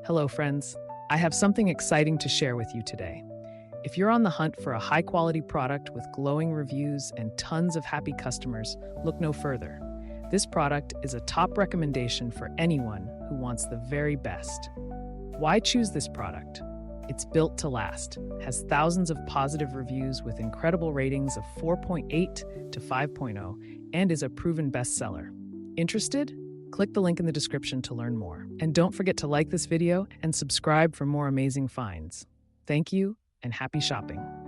Hello, friends. I have something exciting to share with you today. If you're on the hunt for a high quality product with glowing reviews and tons of happy customers, look no further. This product is a top recommendation for anyone who wants the very best. Why choose this product? It's built to last, has thousands of positive reviews with incredible ratings of 4.8 to 5.0, and is a proven bestseller. Interested? Click the link in the description to learn more. And don't forget to like this video and subscribe for more amazing finds. Thank you and happy shopping.